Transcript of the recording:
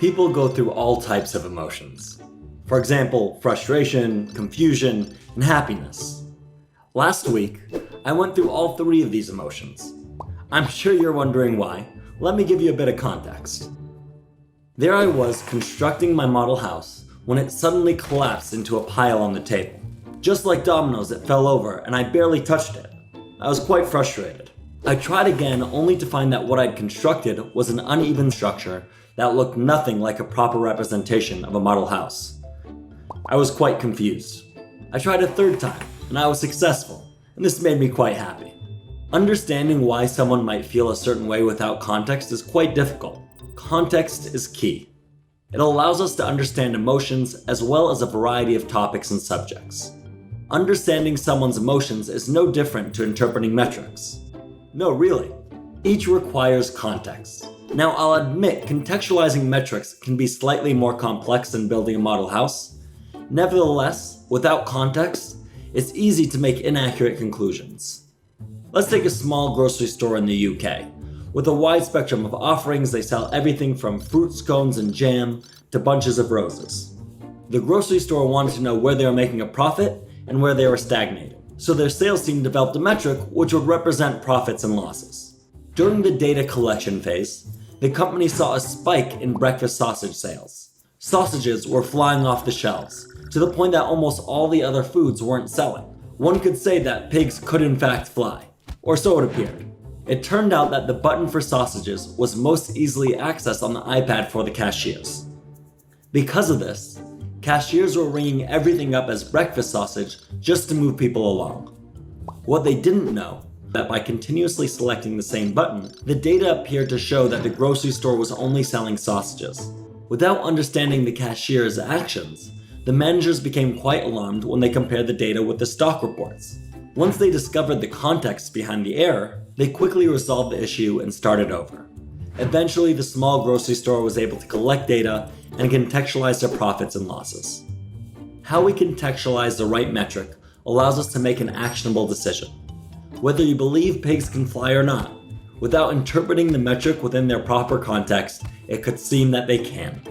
People go through all types of emotions. For example, frustration, confusion, and happiness. Last week, I went through all three of these emotions. I'm sure you're wondering why. Let me give you a bit of context. There I was constructing my model house when it suddenly collapsed into a pile on the table. Just like dominoes, it fell over and I barely touched it. I was quite frustrated. I tried again only to find that what I'd constructed was an uneven structure that looked nothing like a proper representation of a model house. I was quite confused. I tried a third time and I was successful, and this made me quite happy. Understanding why someone might feel a certain way without context is quite difficult. Context is key. It allows us to understand emotions as well as a variety of topics and subjects. Understanding someone's emotions is no different to interpreting metrics. No, really. Each requires context. Now, I'll admit contextualizing metrics can be slightly more complex than building a model house. Nevertheless, without context, it's easy to make inaccurate conclusions. Let's take a small grocery store in the UK. With a wide spectrum of offerings, they sell everything from fruit scones and jam to bunches of roses. The grocery store wanted to know where they were making a profit and where they were stagnating. So their sales team developed a metric which would represent profits and losses. During the data collection phase, the company saw a spike in breakfast sausage sales. Sausages were flying off the shelves, to the point that almost all the other foods weren't selling. One could say that pigs could in fact fly, or so it appeared. It turned out that the button for sausages was most easily accessed on the iPad for the cashiers. Because of this, cashiers were ringing everything up as breakfast sausage just to move people along. What they didn't know, that by continuously selecting the same button, the data appeared to show that the grocery store was only selling sausages. Without understanding the cashier's actions, the managers became quite alarmed when they compared the data with the stock reports. Once they discovered the context behind the error, they quickly resolved the issue and started over. Eventually, the small grocery store was able to collect data and contextualize their profits and losses. How we contextualize the right metric allows us to make an actionable decision. Whether you believe pigs can fly or not, without interpreting the metric within their proper context, it could seem that they can.